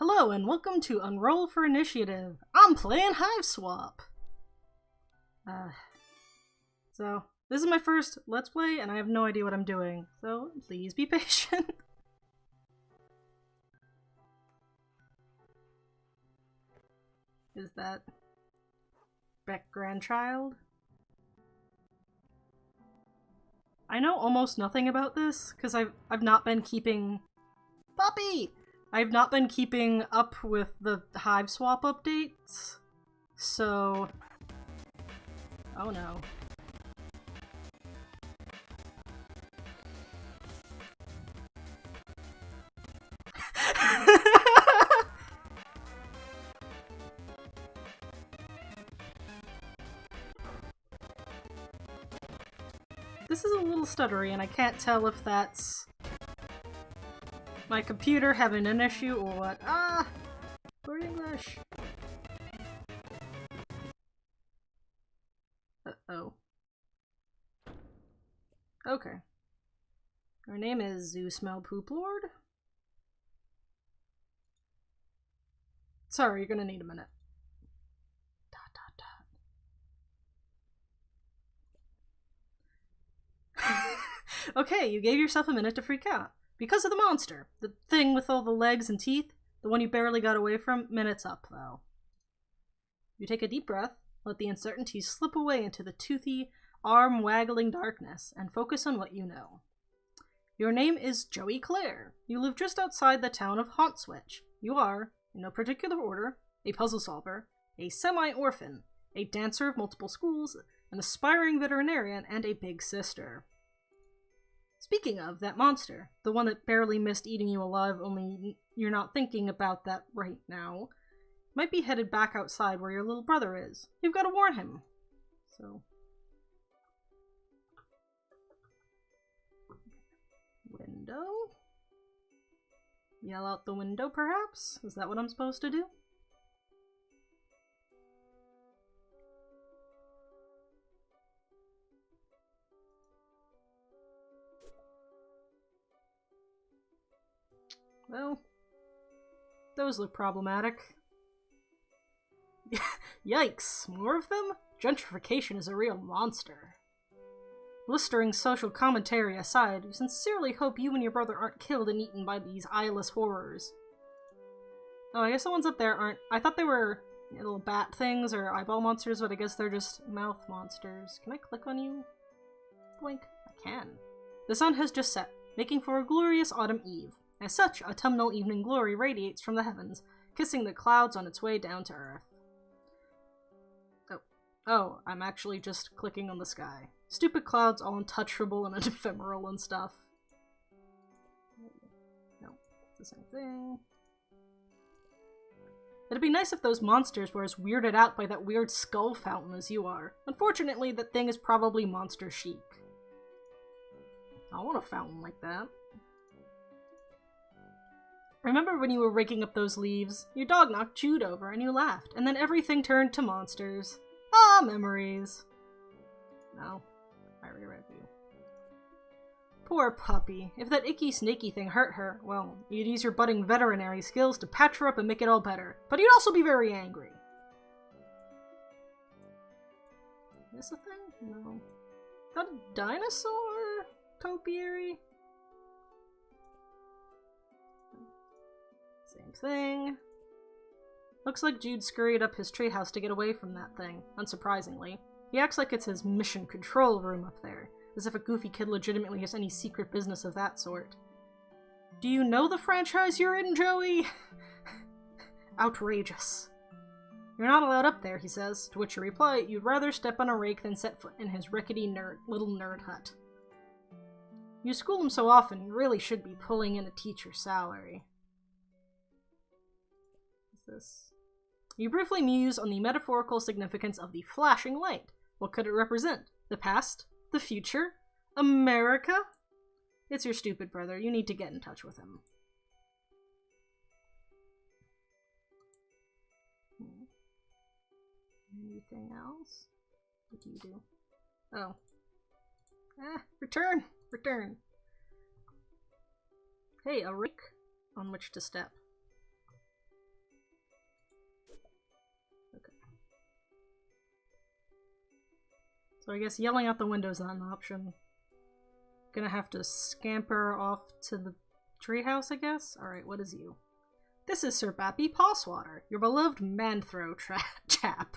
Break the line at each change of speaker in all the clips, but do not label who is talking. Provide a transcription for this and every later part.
Hello and welcome to Unroll for Initiative. I'm playing Hiveswap. So this is my first Let's Play and I have no idea what I'm doing, so please be patient. Is that Beck grandchild? I know almost nothing about this because I've not been keeping Puppy! I've not been keeping up with the Hiveswap updates, so... Oh no. This is a little stuttery and I can't tell if that's my computer having an issue or what. Ah! Word English! Uh-oh. Okay. Her name is Zoo Smell Poop Lord? Sorry, you're gonna need a minute. Okay, you gave yourself a minute to freak out. Because of the monster. The thing with all the legs and teeth. The one you barely got away from. Minute's up, though. You take a deep breath, let the uncertainties slip away into the toothy, arm-waggling darkness, and focus on what you know. Your name is Joey Clare. You live just outside the town of Hauntwitch. You are, in no particular order, a puzzle solver, a semi-orphan, a dancer of multiple schools, an aspiring veterinarian, and a big sister. Speaking of that monster, the one that barely missed eating you alive, only you're not thinking about that right now, might be headed back outside where your little brother is. You've got to warn him. So... Window? Yell out the window, perhaps? Is that what I'm supposed to do? Well, those look problematic. Yikes, more of them? Gentrification is a real monster. Blistering social commentary aside, we sincerely hope you and your brother aren't killed and eaten by these eyeless horrors. Oh, I guess the ones up there aren't— I thought they were little bat things or eyeball monsters, but I guess they're just mouth monsters. Can I click on you? Blink. I can. The sun has just set, making for a glorious autumn eve. As such, autumnal evening glory radiates from the heavens, kissing the clouds on its way down to earth. Oh, I'm actually just clicking on the sky. Stupid clouds all untouchable and ephemeral and stuff. No, it's the same thing. It'd be nice if those monsters were as weirded out by that weird skull fountain as you are. Unfortunately, that thing is probably monster chic. I want a fountain like that. Remember when you were raking up those leaves? Your dog knocked Jude over and you laughed, and then everything turned to monsters. Ah, memories. No, I reread you. Poor puppy. If that icky snaky thing hurt her, well, you'd use your budding veterinary skills to patch her up and make it all better. But you'd also be very angry. Is this a thing? No. Is that a dinosaur topiary? Same thing. Looks like Jude scurried up his treehouse to get away from that thing, unsurprisingly. He acts like it's his mission control room up there, as if a goofy kid legitimately has any secret business of that sort. Do you know the franchise you're in, Joey? Outrageous. You're not allowed up there, he says, to which you reply, you'd rather step on a rake than set foot in his rickety little nerd hut. You school him so often, you really should be pulling in a teacher's salary. What's this? You briefly muse on the metaphorical significance of the flashing light. What could it represent? The past? The future? America? It's your stupid brother. You need to get in touch with him. Anything else? What do you do? Oh. Return! Return! Hey, a rake on which to step. So I guess yelling out the window's not an option. Gonna have to scamper off to the treehouse, I guess? Alright, what is you? This is Sir Bappy Pawswater, your beloved man-throw chap.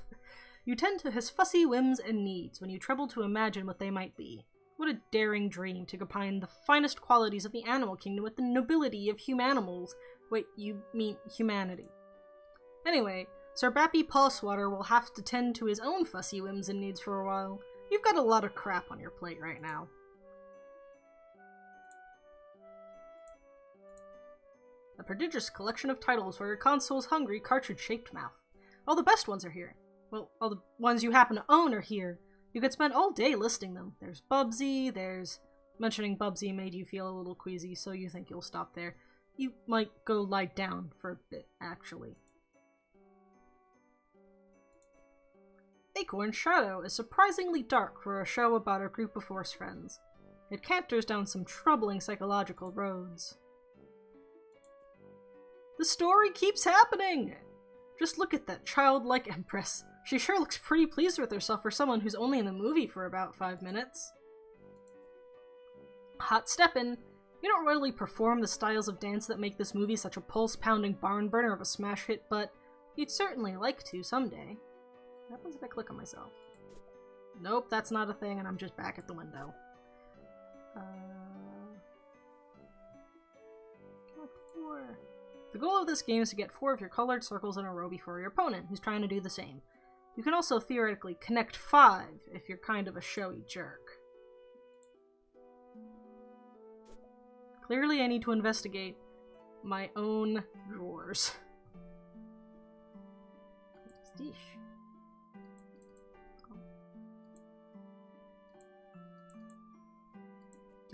You tend to his fussy whims and needs when you trouble to imagine what they might be. What a daring dream to combine the finest qualities of the animal kingdom with the nobility of humanimals. Wait, you mean humanity. Anyway, Sir Bappy Pawswater will have to tend to his own fussy whims and needs for a while. You've got a lot of crap on your plate right now. A prodigious collection of titles for your console's hungry, cartridge-shaped mouth. All the best ones are here. Well, all the ones you happen to own are here. You could spend all day listing them. There's Bubsy, there's... Mentioning Bubsy made you feel a little queasy, so you think you'll stop there. You might go lie down for a bit, actually. Acorn's Shadow is surprisingly dark for a show about a group of horse friends. It canters down some troubling psychological roads. The story keeps happening! Just look at that childlike empress. She sure looks pretty pleased with herself for someone who's only in the movie for about 5 minutes. Hot steppin'. You don't really perform the styles of dance that make this movie such a pulse-pounding barn burner of a smash hit, but you'd certainly like to someday. What happens if I click on myself? Nope, that's not a thing, and I'm just back at the window. Got 4. The goal of this game is to get 4 of your colored circles in a row before your opponent, who's trying to do the same. You can also theoretically connect 5 if you're kind of a showy jerk. Clearly I need to investigate my own drawers. Steesh.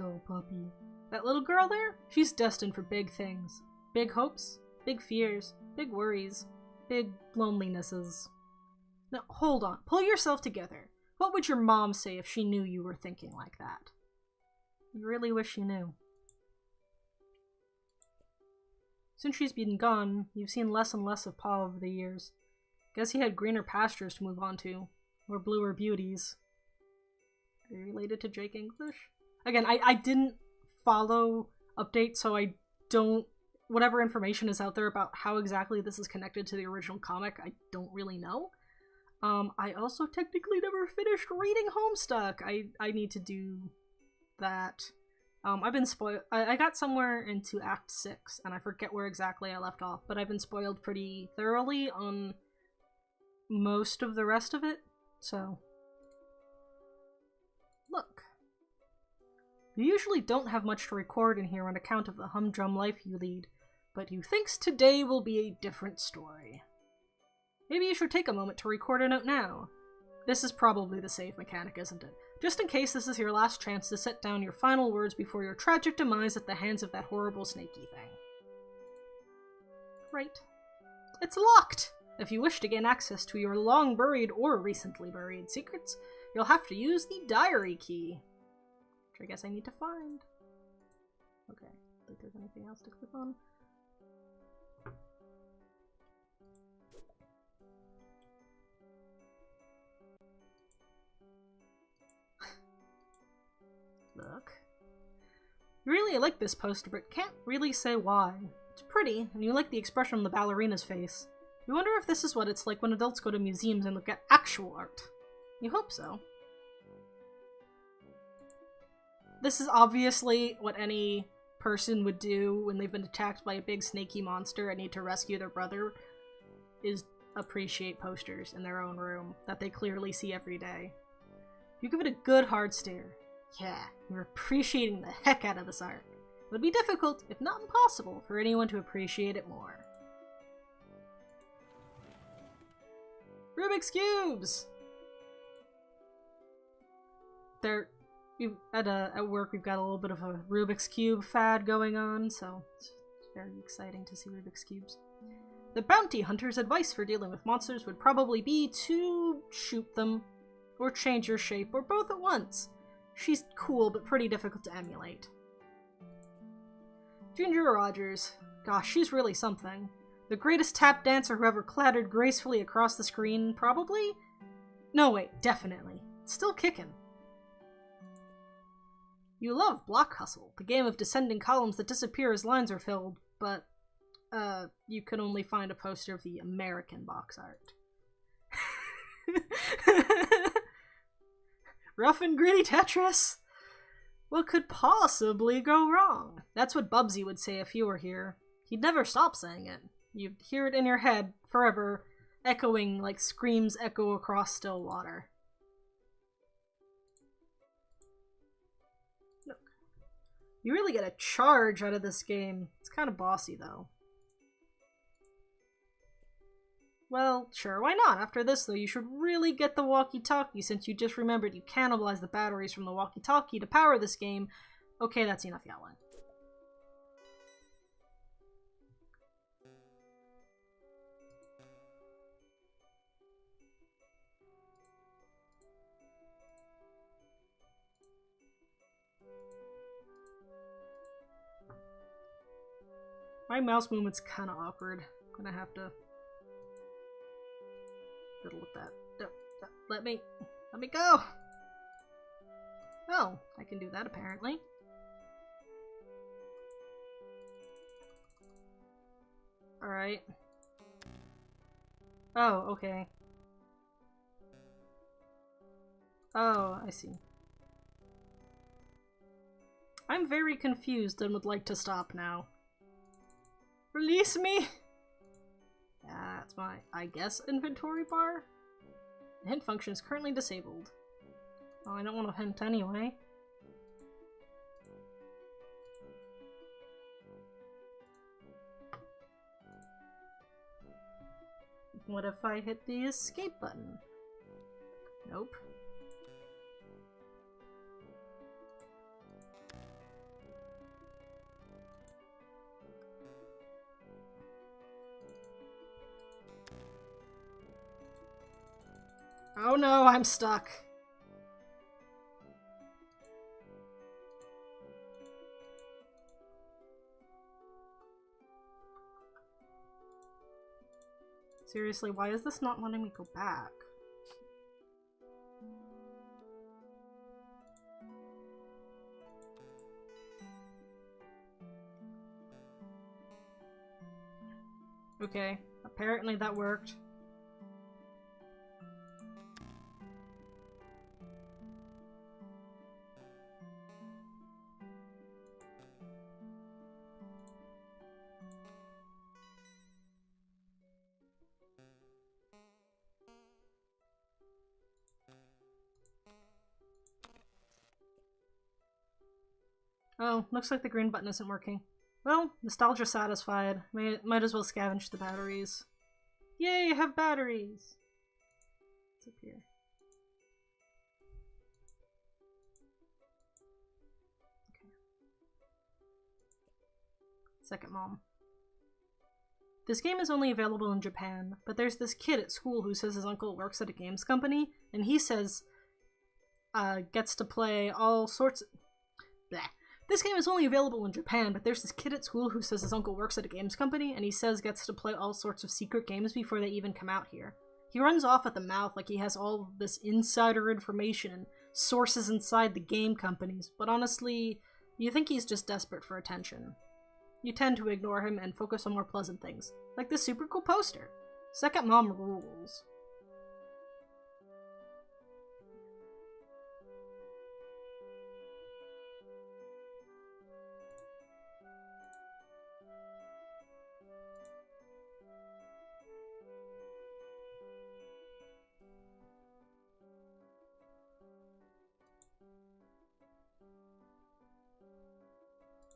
Oh, puppy. That little girl there? She's destined for big things. Big hopes, big fears, big worries, big lonelinesses. Now, hold on. Pull yourself together. What would your mom say if she knew you were thinking like that? You really wish you knew. Since she's been gone, you've seen less and less of Pa over the years. Guess he had greener pastures to move on to. Or bluer beauties. Are you related to Jake English? Again, I didn't follow updates, so I don't... Whatever information is out there about how exactly this is connected to the original comic, I don't really know. I also technically never finished reading Homestuck. I need to do that. I've been spoiled. I got somewhere into Act 6, and I forget where exactly I left off, but I've been spoiled pretty thoroughly on most of the rest of it, so... Look. You usually don't have much to record in here on account of the humdrum life you lead, but you thinks today will be a different story. Maybe you should take a moment to record a note now. This is probably the save mechanic, isn't it? Just in case this is your last chance to set down your final words before your tragic demise at the hands of that horrible snaky thing. Right. It's locked! If you wish to gain access to your long-buried or recently buried secrets, you'll have to use the diary key. Which I guess I need to find. Okay, I think there's anything else to click on. Look. You really like this poster, but can't really say why. It's pretty, and you like the expression on the ballerina's face. You wonder if this is what it's like when adults go to museums and look at actual art. You hope so. This is obviously what any person would do when they've been attacked by a big snaky monster and need to rescue their brother, is appreciate posters in their own room that they clearly see every day. You give it a good hard stare. Yeah, you're appreciating the heck out of this art. It would be difficult, if not impossible, for anyone to appreciate it more. Rubik's Cubes! At work we've got a little bit of a Rubik's Cube fad going on, so it's very exciting to see Rubik's Cubes. The bounty hunter's advice for dealing with monsters would probably be to shoot them, or change your shape, or both at once. She's cool, but pretty difficult to emulate. Ginger Rogers. Gosh, she's really something. The greatest tap dancer who ever clattered gracefully across the screen, probably? No, wait, definitely. Still kicking. You love Block Hustle, the game of descending columns that disappear as lines are filled, but, you can only find a poster of the American box art. Rough and gritty Tetris? What could possibly go wrong? That's what Bubsy would say if he were here. He'd never stop saying it. You'd hear it in your head forever, echoing like screams echo across still water. Look. You really get a charge out of this game. It's kind of bossy, though. Well, sure, why not? After this, though, you should really get the walkie-talkie since you just remembered you cannibalized the batteries from the walkie-talkie to power this game. Okay, that's enough yelling. My mouse movement's kind of awkward. I'm gonna have to fiddle with that. Let me go! Oh, I can do that apparently. Alright. Oh, okay. Oh, I see. I'm very confused and would like to stop now. Release me! That's my, I guess, inventory bar? The hint function is currently disabled. Oh, I don't want to hint anyway. What if I hit the escape button? Nope. Oh no, I'm stuck. Seriously, why is this not letting me go back? Okay, apparently that worked. Oh, looks like the green button isn't working. Well, nostalgia satisfied. Might as well scavenge the batteries. Yay, I have batteries! What's up here? Okay. Second mom. This game is only available in Japan, but there's this kid at school who says his uncle works at a games company, and he says, gets to play all sorts of... Bleh. This game is only available in Japan, but there's this kid at school who says his uncle works at a games company, and he says gets to play all sorts of secret games before they even come out here. He runs off at the mouth like he has all this insider information and sources inside the game companies, but honestly, you think he's just desperate for attention. You tend to ignore him and focus on more pleasant things, like this super cool poster. Second mom rules.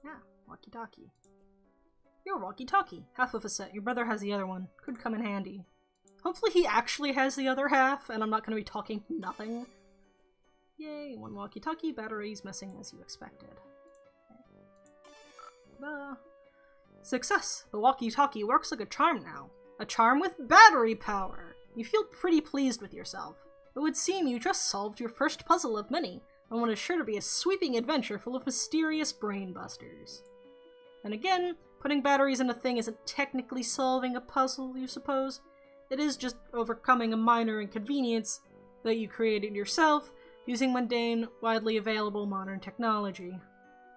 Yeah, walkie-talkie. Your walkie-talkie. Half of a set. Your brother has the other one. Could come in handy. Hopefully he actually has the other half, and I'm not going to be talking nothing. Yay, one walkie-talkie. Batteries missing as you expected. Okay. Success! The walkie-talkie works like a charm now. A charm with battery power! You feel pretty pleased with yourself. It would seem you just solved your first puzzle of many, and what is sure to be a sweeping adventure full of mysterious brain busters. And again, putting batteries in a thing isn't technically solving a puzzle, you suppose. It is just overcoming a minor inconvenience that you created yourself using mundane, widely available modern technology.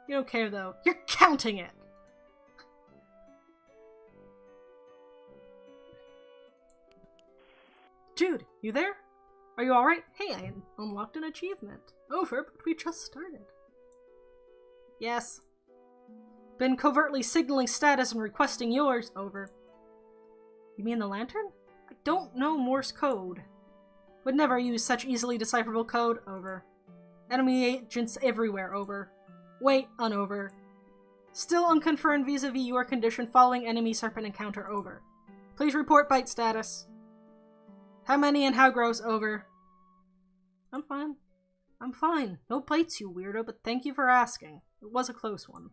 You don't care, though. You're counting it! Jude, you there? Are you alright? Hey, I unlocked an achievement. Over, but we just started. Yes. Been covertly signaling status and requesting yours. Over. You mean the lantern? I don't know Morse code. Would never use such easily decipherable code. Over. Enemy agents everywhere. Over. Wait, unover. Still unconfirmed vis-a-vis your condition following enemy serpent encounter. Over. Please report bite status. How many and how gross? Over. I'm fine. I'm fine. No bites, you weirdo, but thank you for asking. It was a close one.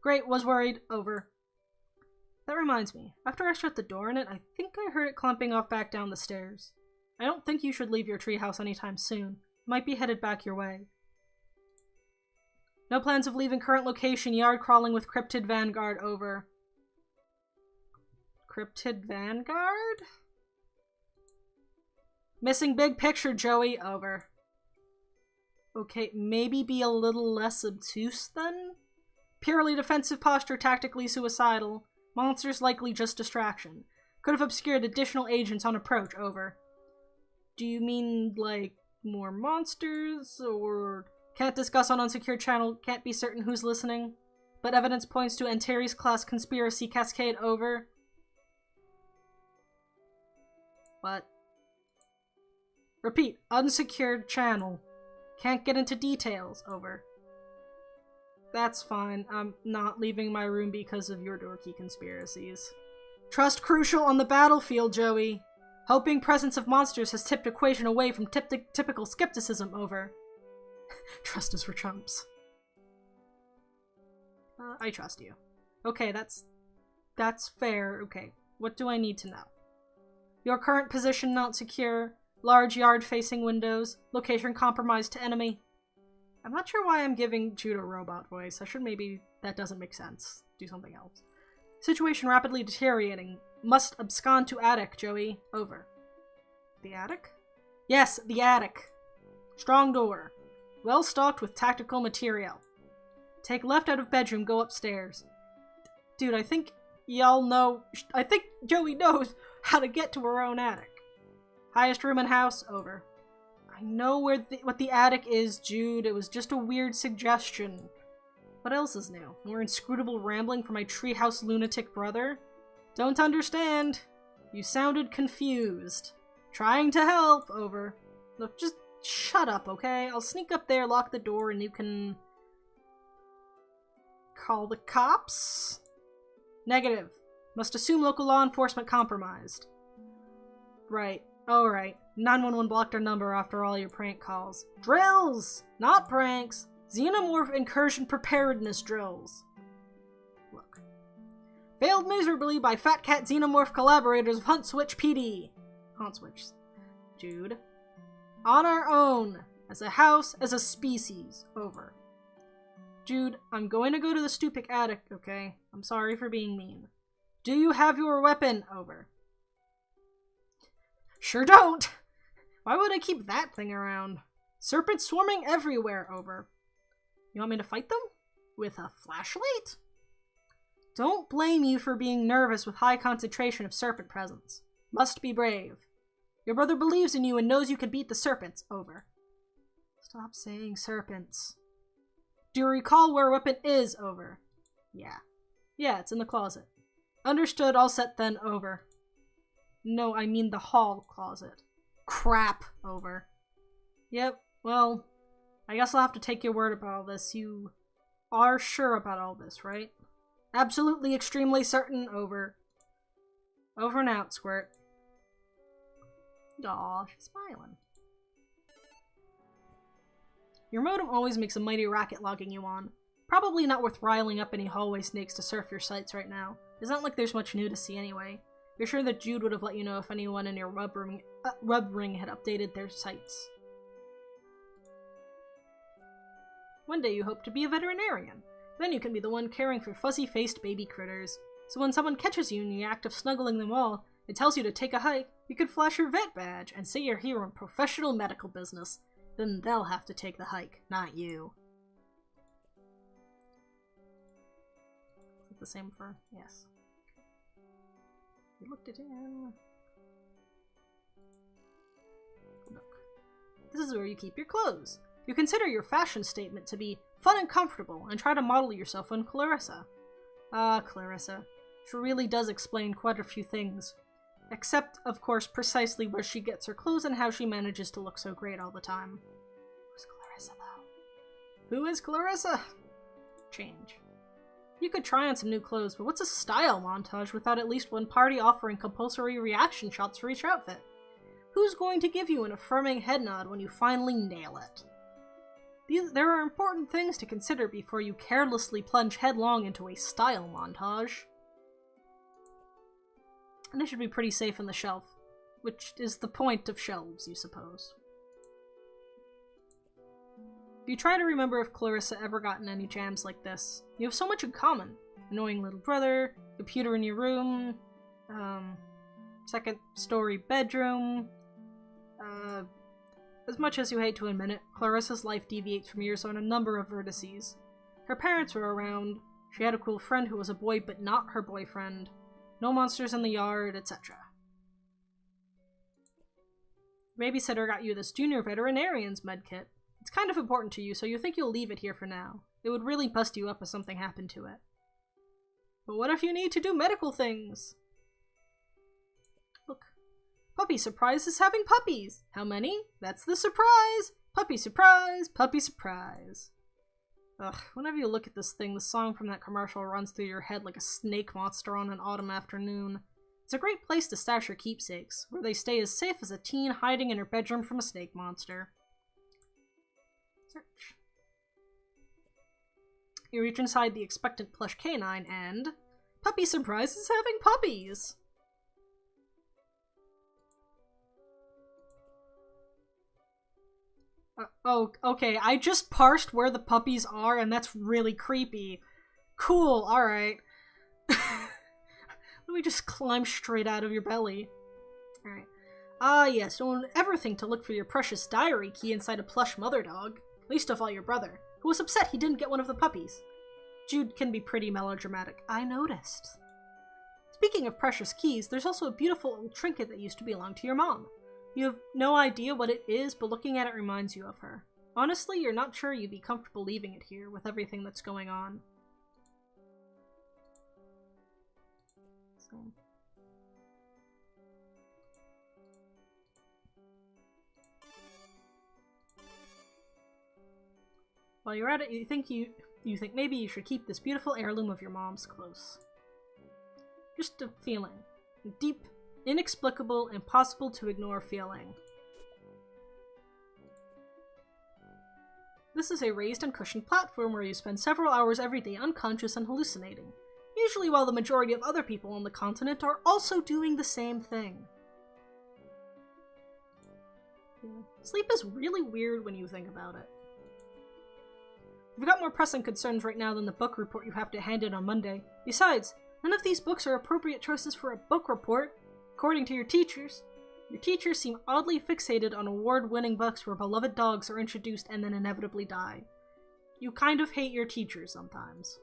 Great, was worried. Over. That reminds me. After I shut the door in it, I think I heard it clumping off back down the stairs. I don't think you should leave your treehouse anytime soon. It might be headed back your way. No plans of leaving current location. Yard crawling with Cryptid Vanguard. Over. Cryptid Vanguard? Missing big picture, Joey. Over. Okay, maybe be a little less obtuse then? Purely defensive posture, tactically suicidal. Monsters likely just distraction. Could have obscured additional agents on approach. Over. Do you mean, like, more monsters? Or can't discuss on unsecured channel, can't be certain who's listening? But evidence points to Antares class conspiracy cascade. Over. What? Repeat, unsecured channel. Can't get into details. Over. That's fine. I'm not leaving my room because of your dorky conspiracies. Trust crucial on the battlefield, Joey. Hoping presence of monsters has tipped equation away from typical skepticism. Over. Trust is for chumps. I trust you. Okay, that's fair. Okay, what do I need to know? Your current position not secure. Large yard-facing windows. Location compromised to enemy. I'm not sure why I'm giving Jude a robot voice. I should maybe... That doesn't make sense. Do something else. Situation rapidly deteriorating. Must abscond to attic, Joey. Over. The attic? Yes, the attic. Strong door. Well stocked with tactical material. Take left out of bedroom, go upstairs. Dude, I think y'all know... I think Joey knows how to get to her own attic. Highest room in house. Over. I know what the attic is, Jude. It was just a weird suggestion. What else is new? More inscrutable rambling from my treehouse lunatic brother? Don't understand. You sounded confused. Trying to help. Over. Look, just shut up, okay? I'll sneak up there, lock the door, and you can... call the cops? Negative. Must assume local law enforcement compromised. Right. Alright. 911 blocked our number after all your prank calls. Drills! Not pranks! Xenomorph incursion preparedness drills. Look. Failed miserably by Fat Cat Xenomorph collaborators of Hunt Switch PD. Hunt Switch. Jude. On our own. As a house, as a species. Over. Jude, I'm going to go to the stupid attic, okay? I'm sorry for being mean. Do you have your weapon? Over. Sure don't! Why would I keep that thing around? Serpents swarming everywhere. Over. You want me to fight them? With a flashlight? Don't blame you for being nervous with high concentration of serpent presence. Must be brave. Your brother believes in you and knows you can beat the serpents. Over. Stop saying serpents. Do you recall where a weapon is? Over. Yeah. Yeah, it's in the closet. Understood, all set then. Over. No, I mean the hall closet. Crap. Over. Yep, well, I guess I'll have to take your word about all this. You are sure about all this, right? Absolutely, extremely certain. Over. Over and out, Squirt. Aw, she's smiling. Your modem always makes a mighty racket logging you on. Probably not worth riling up any hallway snakes to surf your sites right now. It's not like there's much new to see anyway. You're sure that Jude would have let you know if anyone in your rub ring had updated their sites. One day you hope to be a veterinarian. Then you can be the one caring for fuzzy-faced baby critters. So when someone catches you in the act of snuggling them all and tells you to take a hike, you could flash your vet badge and say you're here on professional medical business. then they'll have to take the hike, not you. Is it the same for... yes. We looked it in. Look. This is where you keep your clothes. You consider your fashion statement to be fun and comfortable, and try to model yourself on Clarissa. Ah, Clarissa. She really does explain quite a few things. Except, of course, precisely where she gets her clothes and how she manages to look so great all the time. Who's Clarissa, though? Who is Clarissa? Change. You could try on some new clothes, but what's a style montage without at least one party offering compulsory reaction shots for each outfit? Who's going to give you an affirming head nod when you finally nail it? There are important things to consider before you carelessly plunge headlong into a style montage. And they should be pretty safe on the shelf, which is the point of shelves, you suppose. If you try to remember if Clarissa ever got in any jams like this, you have so much in common. Annoying little brother, computer in your room, second story bedroom. As much as you hate to admit it, Clarissa's life deviates from yours on a number of vertices. Her parents were around, she had a cool friend who was a boy but not her boyfriend, no monsters in the yard, etc. Babysitter got you this junior veterinarian's medkit. It's kind of important to you, so you think you'll leave it here for now. It would really bust you up if something happened to it. But what if you need to do medical things? Look. Puppy Surprise is having puppies! How many? That's the surprise! Puppy surprise! Puppy surprise! Ugh, whenever you look at this thing, the song from that commercial runs through your head like a snake monster on an autumn afternoon. It's a great place to stash your keepsakes, where they stay as safe as a teen hiding in her bedroom from a snake monster. Search. You reach inside the expectant plush canine and... Puppy Surprise is having puppies! Oh, okay, I just parsed where the puppies are, and that's really creepy. Cool, alright. Let me just climb straight out of your belly. Alright. Ah, yes, don't ever think to look for your precious diary key inside a plush mother dog. Least of all your brother, who was upset he didn't get one of the puppies. Jude can be pretty melodramatic, I noticed. Speaking of precious keys, there's also a beautiful old trinket that used to belong to your mom. You have no idea what it is, but looking at it reminds you of her. Honestly, you're not sure you'd be comfortable leaving it here with everything that's going on. So. While you're at it, you think maybe you should keep this beautiful heirloom of your mom's close. Just a feeling. A deep, inexplicable, impossible to ignore feeling. This is a raised and cushioned platform where you spend several hours every day unconscious and hallucinating, usually while the majority of other people on the continent are also doing the same thing. Yeah. Sleep is really weird when you think about it. You've got more pressing concerns right now than the book report you have to hand in on Monday. Besides, none of these books are appropriate choices for a book report, according to your teachers. Your teachers seem oddly fixated on award-winning books where beloved dogs are introduced and then inevitably die. You kind of hate your teachers sometimes.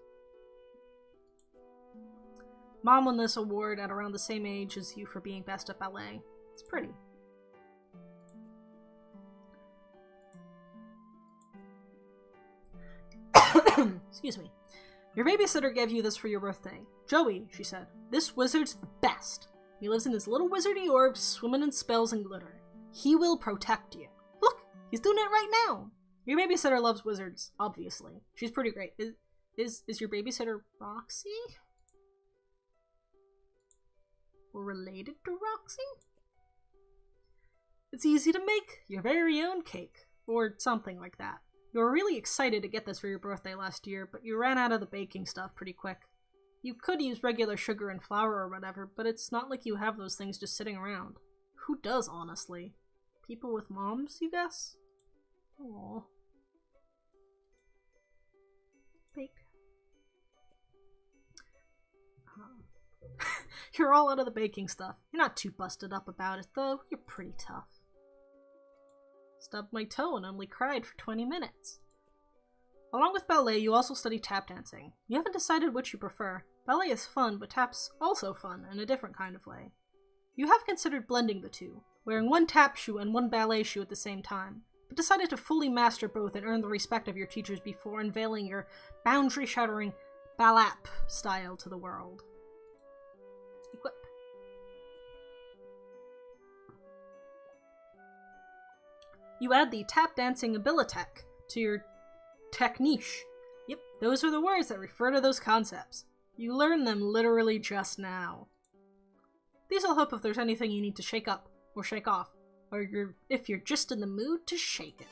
Mom won this award at around the same age as you for being best at ballet. It's pretty. Excuse me. Your babysitter gave you this for your birthday. Joey, she said, this wizard's the best. He lives in his little wizardy orb, swimming in spells and glitter. He will protect you. Look, he's doing it right now. Your babysitter loves wizards, obviously. She's pretty great. Is your babysitter Roxy? Or related to Roxy? It's easy to make your very own cake, or something like that. You were really excited to get this for your birthday last year, but you ran out of the baking stuff pretty quick. You could use regular sugar and flour or whatever, but it's not like you have those things just sitting around. Who does, honestly? People with moms, you guess? Aww. Bake. You're all out of the baking stuff. You're not too busted up about it, though. You're pretty tough. Stubbed my toe and only cried for 20 minutes. Along with ballet, you also study tap dancing. You haven't decided which you prefer. Ballet is fun, but tap's also fun in a different kind of way. You have considered blending the two, wearing one tap shoe and one ballet shoe at the same time, but decided to fully master both and earn the respect of your teachers before unveiling your boundary-shattering balap style to the world. Equip. You add the tap dancing abilitech to your tech niche. Yep, those are the words that refer to those concepts. You learned them literally just now. These will help if there's anything you need to shake up or shake off, or if you're just in the mood to shake it.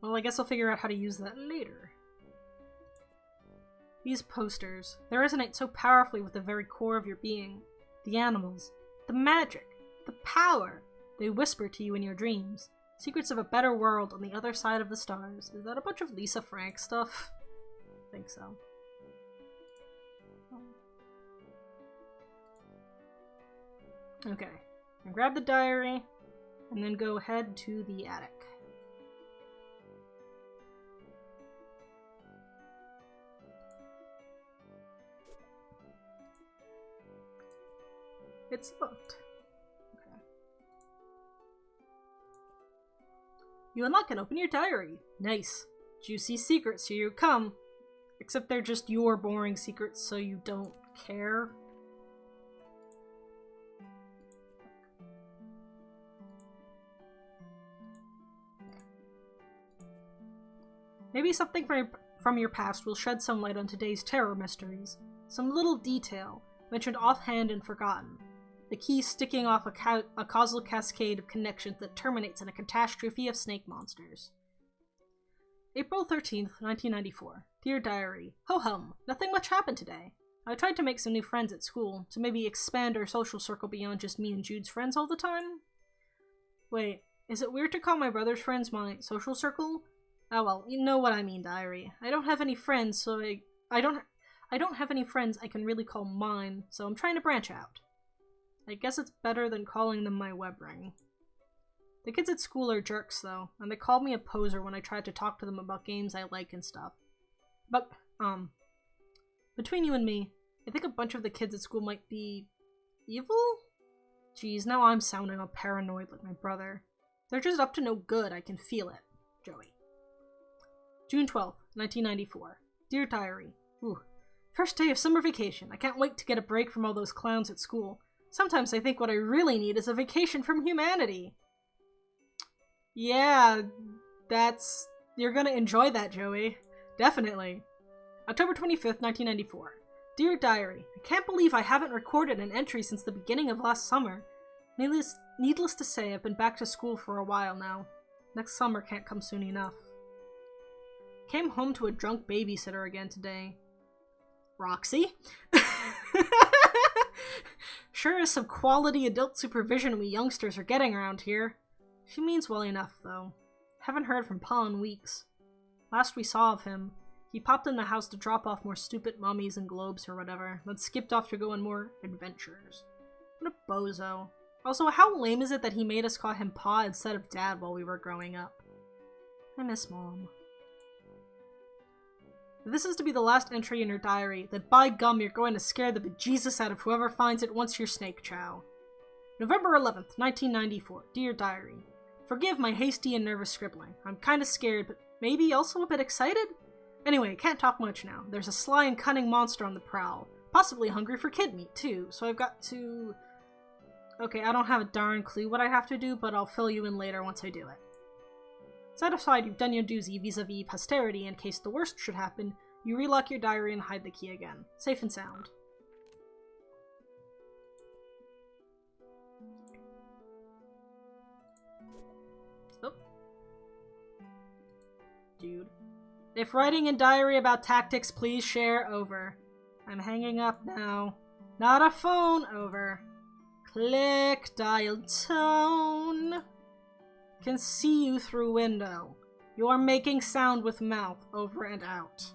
Well, I guess I'll figure out how to use that later. These posters, they resonate so powerfully with the very core of your being. The animals, the magic, the power. They whisper to you in your dreams. Secrets of a better world on the other side of the stars. Is that a bunch of Lisa Frank stuff? I think so. Okay. And grab the diary, and then go head to the attic. It's locked. Okay. You unlock and open your diary. Nice. Juicy secrets, here you come. Except they're just your boring secrets, so you don't care. Maybe something from your past will shed some light on today's terror mysteries. Some little detail, mentioned offhand and forgotten. The key sticking off a causal cascade of connections that terminates in a catastrophe of snake monsters. April 13th, 1994. Dear Diary. Ho-hum, nothing much happened today. I tried to make some new friends at school, to maybe expand our social circle beyond just me and Jude's friends all the time. Wait, is it weird to call my brother's friends my social circle? Oh well, you know what I mean, Diary. I don't have any friends, so I don't have any friends I can really call mine, so I'm trying to branch out. I guess it's better than calling them my web ring. The kids at school are jerks, though, and they called me a poser when I tried to talk to them about games I like and stuff. But, between you and me, I think a bunch of the kids at school might be evil? Geez, now I'm sounding all paranoid like my brother. They're just up to no good, I can feel it. Joey. June 12th, 1994. Dear Diary. Ooh. First day of summer vacation. I can't wait to get a break from all those clowns at school. Sometimes I think what I really need is a vacation from humanity. Yeah, you're gonna enjoy that, Joey. Definitely. October 25th, 1994. Dear Diary, I can't believe I haven't recorded an entry since the beginning of last summer. Needless to say, I've been back to school for a while now. Next summer can't come soon enough. Came home to a drunk babysitter again today. Roxy? Sure is some quality adult supervision we youngsters are getting around here. She means well enough, though. Haven't heard from Pa in weeks. Last we saw of him, he popped in the house to drop off more stupid mummies and globes or whatever, then skipped off to go on more adventures. What a bozo. Also, how lame is it that he made us call him Pa instead of Dad while we were growing up? I miss Mom. If this is to be the last entry in your diary, then by gum you're going to scare the bejesus out of whoever finds it once your snake chow. November 11th, 1994. Dear Diary. Forgive my hasty and nervous scribbling. I'm kinda scared, but maybe also a bit excited? Anyway, can't talk much now. There's a sly and cunning monster on the prowl. Possibly hungry for kid meat, too, so I've got to... Okay, I don't have a darn clue what I have to do, but I'll fill you in later once I do it. Satisfied you've done your doozy vis-a-vis posterity in case the worst should happen, you relock your diary and hide the key again. Safe and sound. Oh. Dude. If writing in diary about tactics, please share. Over. I'm hanging up now. Not a phone. Over. Click dial tone. Can see you through window. You're making sound with mouth. Over and out.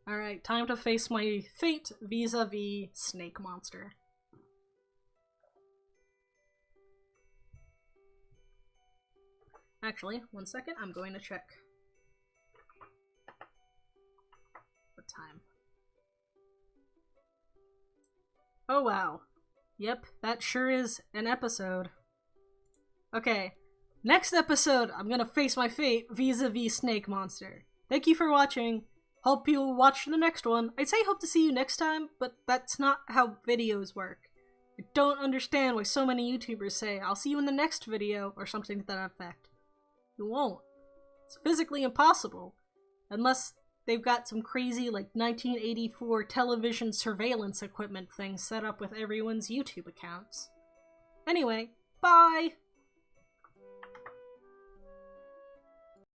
Alright, time to face my fate vis-a-vis Snake Monster. Actually, 1 second, I'm going to check the time. Oh wow. Yep, that sure is an episode. Okay, next episode, I'm gonna face my fate vis-a-vis Snake Monster. Thank you for watching. Hope you'll watch the next one. I'd say hope to see you next time, but that's not how videos work. I don't understand why so many YouTubers say, I'll see you in the next video, or something to that effect. You won't. It's physically impossible. Unless they've got some crazy, like, 1984 television surveillance equipment thing set up with everyone's YouTube accounts. Anyway, bye!